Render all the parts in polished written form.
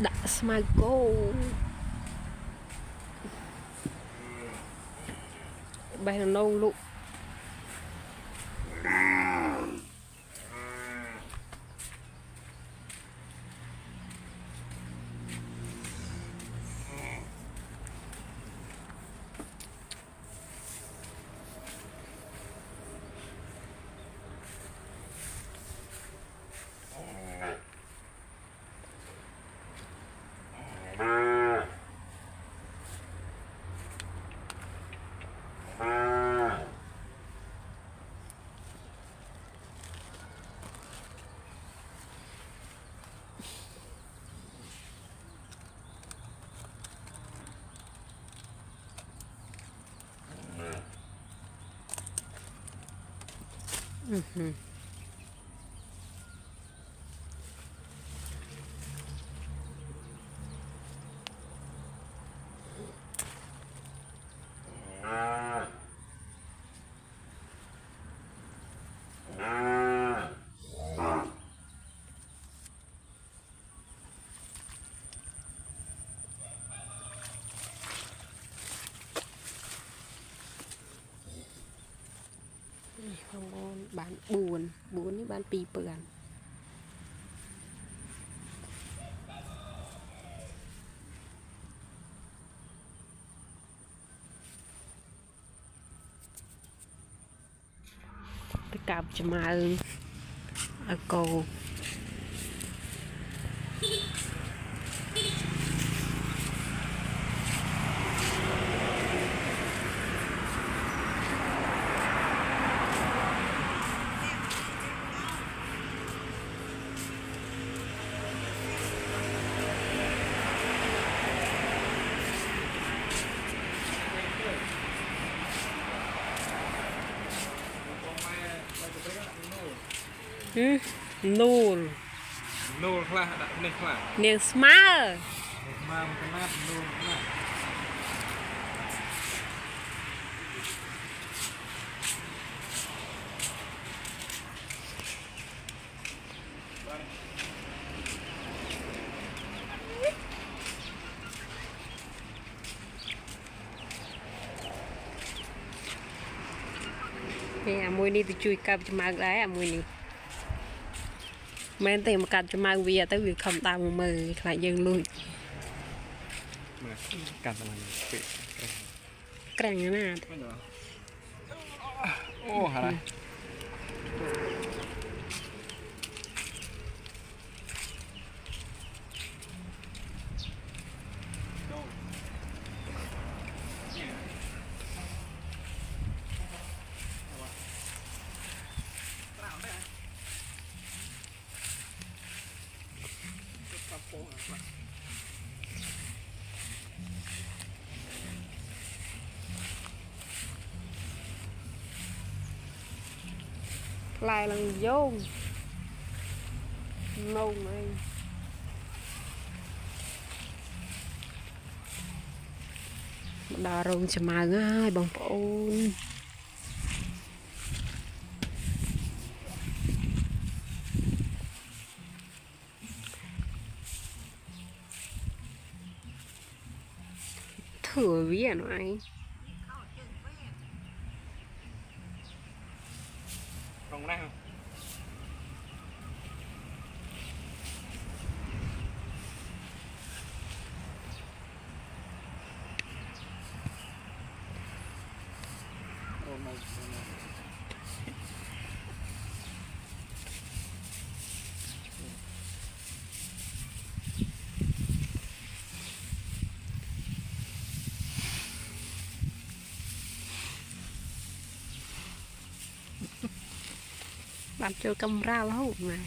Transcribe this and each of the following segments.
ដាក់ស្មៅគោបេះនងលក់បាន4នេះបាន2ពឿនទៅកាប់ច្មៅអកោនូលខ្លះដាក់នេះខ្លះនាងស្មើមកកណាត់នូលខ្លះអាមួយនេះទៅជួយកាប់ច្មៅដែរអាមួយនេះមែនទេមកកាប់ច្មៅវាទៅវាខំតាមមើលខ្លាចយើងលួចកាត់ឡើងពេកក្រាំងណាស់អូហើយផ្លែឡើងយោងនងអីដល់រោងច្មៅហើយបងប្អូនធ្វើវានោះឯងក្នុងណាបានចូលកំរាលហូបណា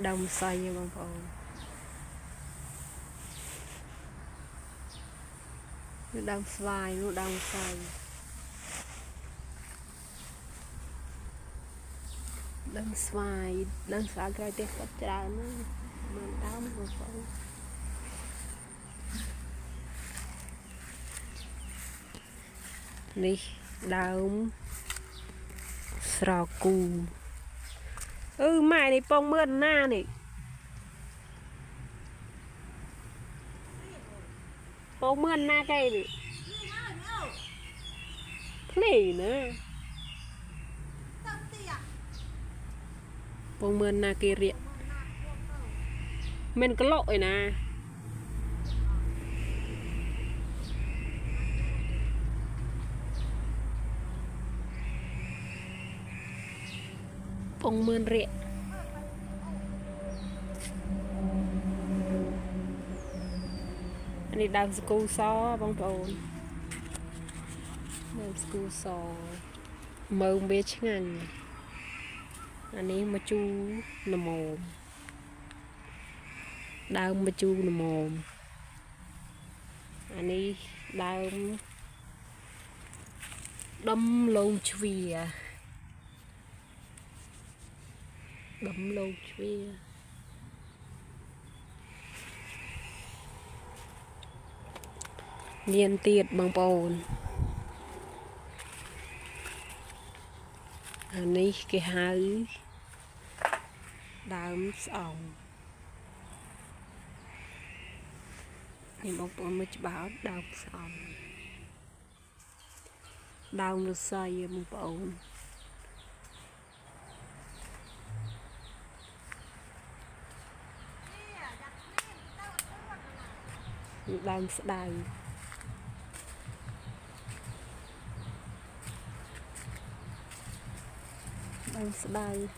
Đông xoay nha bông bông. Nó đông xoay, nó đông xoay. Đông xoay cái tiếc cắt ra nó mình đau bông bông. Nè, đau sò cù. Mai này bông mượn na này. Bông mượn na cây này. Play nữa. Bông mượn na kia riêng. Mình có lội nè. Bông mượn riêng. Anh đi đào school xó bông bồn. Đào school xó. Mơ biết chứ ngành. Anh ấy mà chú nằm mồm. Đào mà chú nằm mồm. Anh ấy đào đâm lông chùa. Đâm lông chùa. Liên tiệt bằng bồn. Anh ấy cái hai đám sòng. Nhưng bông bồn mới báo đám sòng. Đám nó xoay bằng bồn. Đám đài. Đám đài.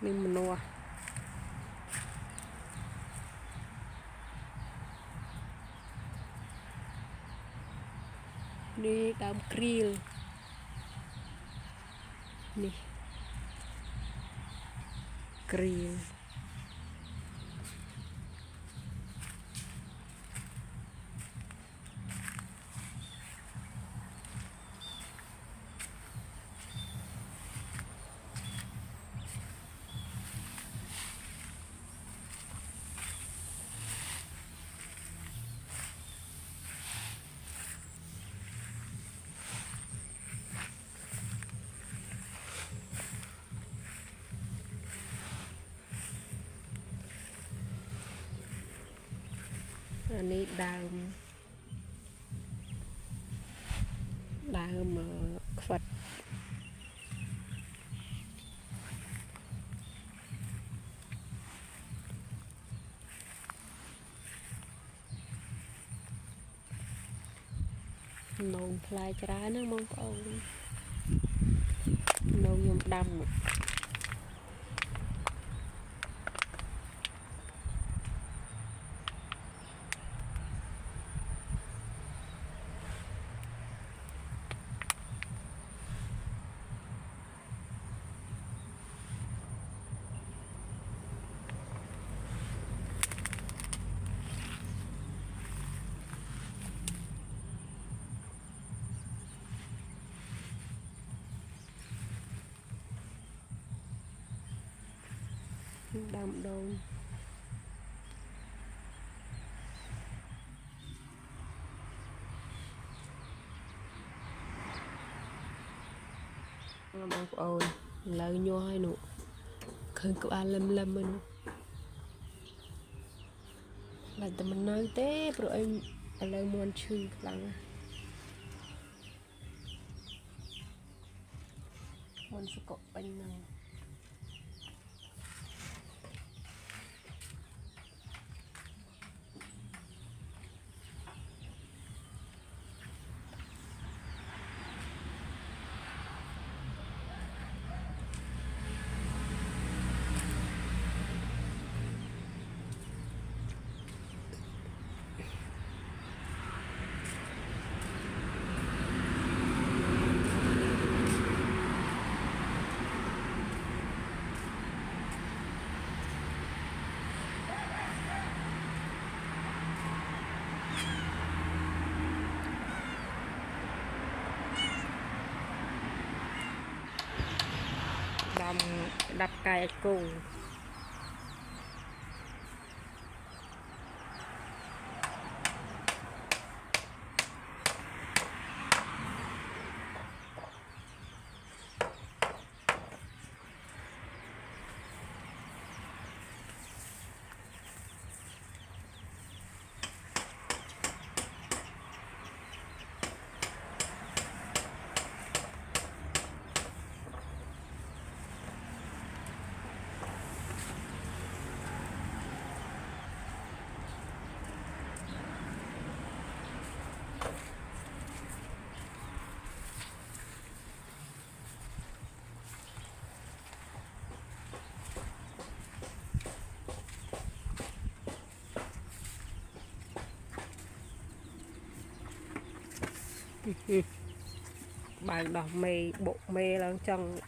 Mình mình nua. Ini đám grill. Nih. Grill. Anh ấy đàm Phật. Nông phai trái nó mong con. Nông nhom đâm. Đâm đồn. Bông ôi lời nhoi nụ khơi cậu ăn lâm nụ là tụi mình nói thế rồi em lời muốn chư lắm muốn sẽ có bánh nào. đầm đập cài cùng bạn đỏ mê bộ mê là trong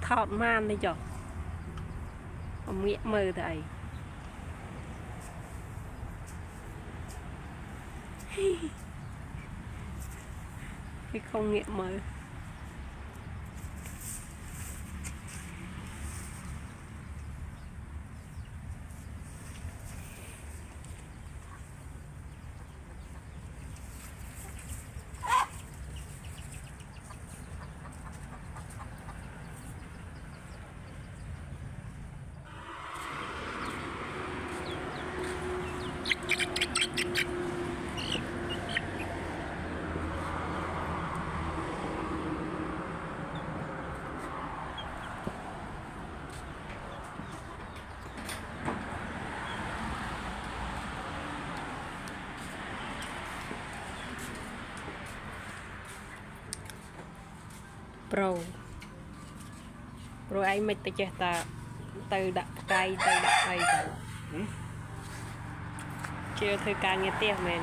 thọt man đi cho ông nghĩa mơ thầy cái không nghĩa mơ rồi anh mình tới ta từ đặt cây từ đặt cây chưa thời càng nghe tiếng mình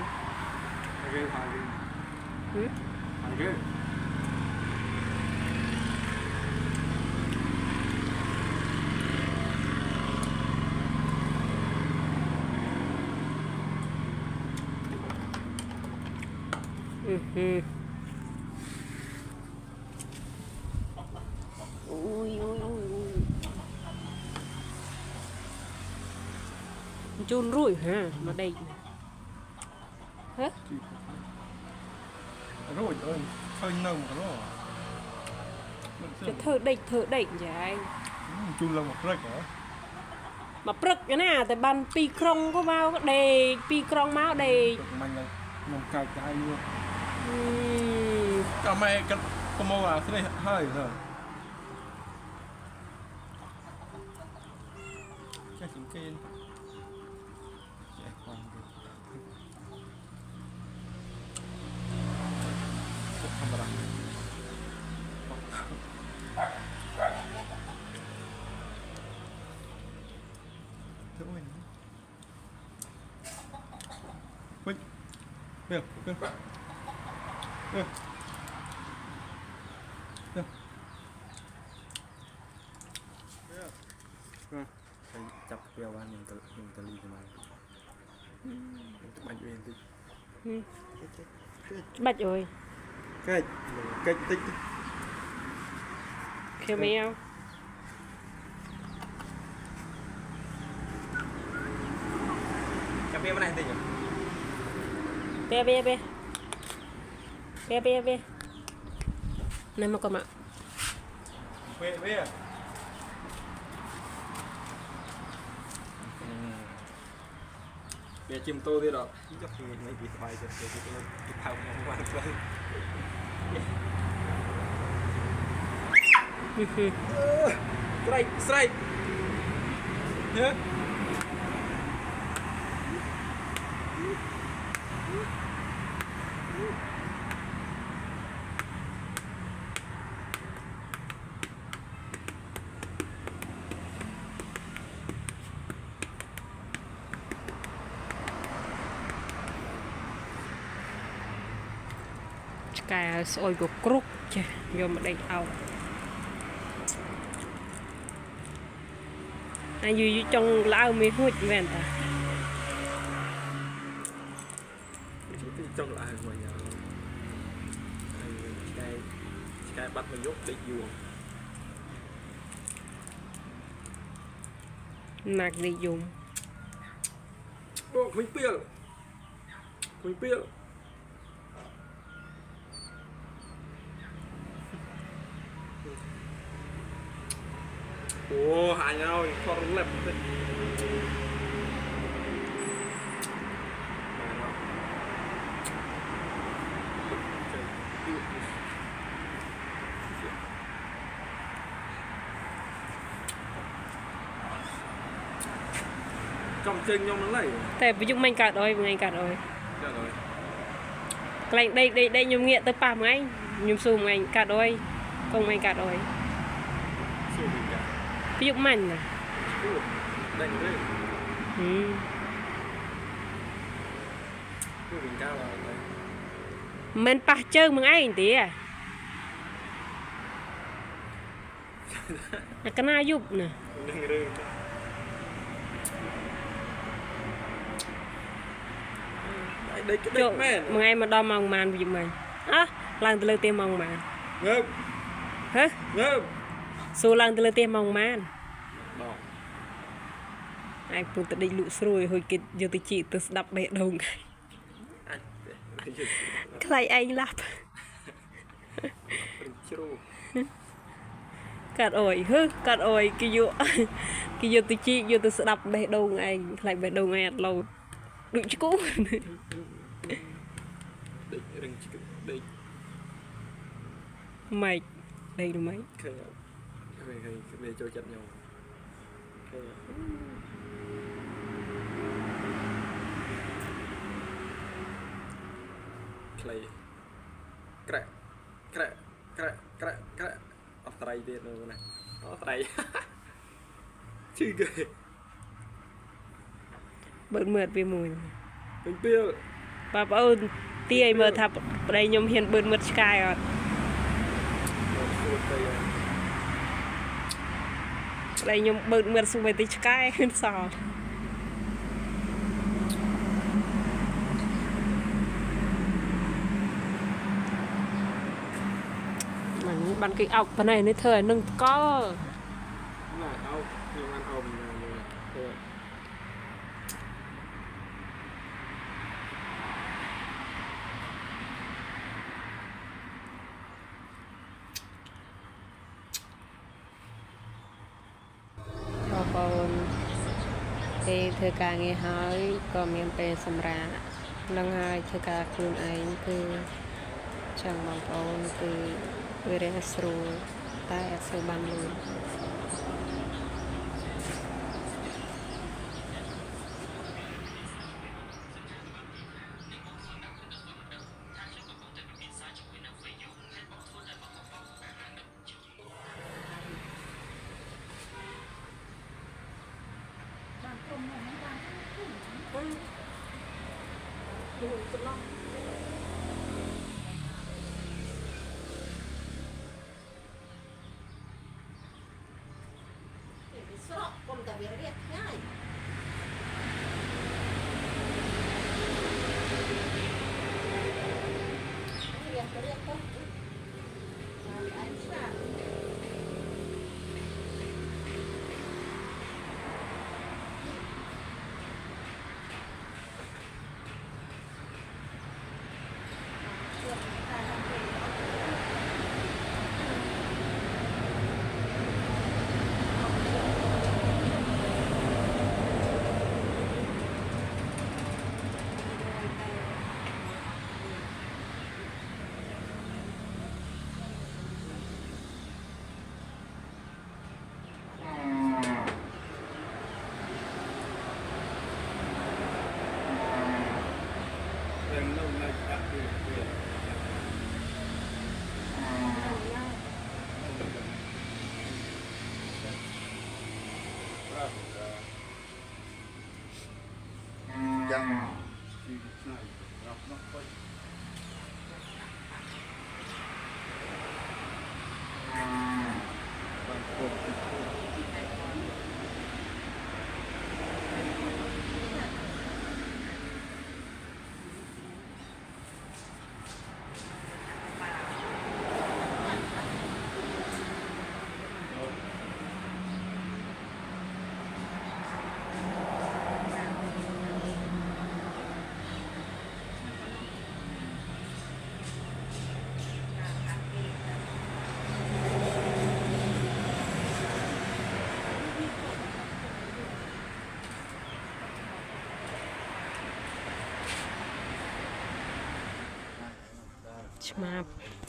ui chôn rủi ha nó đây hả rồi ơi hơi nồng cái đó cái thơ địch vậy chung là một rách hả mà prực cái nào tại ban pi krong có vào đề pi krong máu đề mình là nồng cay cay luôn cả mày cái màu à thế này hơi rồi cái chính kia được được được được thầy chặt keo ăn mình tali cho mày bạch uyên tí bạch rồi cái tích kêu mèo cà phê bên này tí nhỉ be này mà còn ạ về để chim tô đi đó chắc thì mấy bị bài rồi thì cái thao không quan trọng strike nhớ cái sôi của crup chứ vô mà đây ao ai dù trong lao mi hút về ta trong lại mà nhà cái bắt mình nhốt định vuông nạc đi dùng mình biết ủa hại nhau con lẹp trong chân nhau nó lấyแต่ví dụ mình cả rồi cái đây nhung nghiện tới pam ngay nhung xùm anh cả rồi không anh cả rồi ví dụ mình nè mình pa chơi mừng anh tí à cái nào giúp nè chỗ mừng anh mà đo mong màn vì mình á lần từ lời tiền mong màn hả số lần từ lời tiền mong màn anh cũng tự định lụ rồi hồi kia giờ tôi chỉ tôi đập bẹ đầu ngay cái anh lắp cắt ổi cái vô tôi chỉ vô tôi đập bẹ đầu ngay lại bẹ đầu ngay lâu đụng chứ cũ mày đây là mấy về cho chặt nhau clay crack ở tay đi nữa này ở tay chứ kì bớt mượt về mùi bên kia bà bảo tia mờ thập đây nhom hiện bớt mượt sky rồi đây nhom bớt mượt xuống về tới sky hơn sò mình ban cái ọc cái này nó thời nâng có ពេលធ្វើការងារហើយក៏មានពេលសម្រាកនឹងហើយធ្វើការខ្លួនឯងគឺចឹងបងប្អូនគឺវារៀងស្រួលតែអត់សូវបានលឿន ស្រកគុំតែវារៀបញ៉ៃរៀបទៅរៀបទៅអីស្អាត ចាំពីឆ្នៃរាប់នោះទៅបានពុក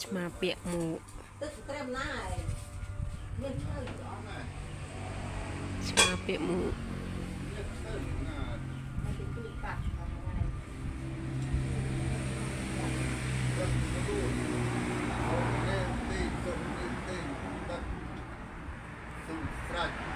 ឆ្មាពាក់មួក ទឹកត្រឹមណាឯងមានផ្លូវអត់ណា ឆ្មាពាក់មួក ហើយទៅជួយកាត់អត់ថ្ងៃ ទីសុំទីទឹកសុំស្រេច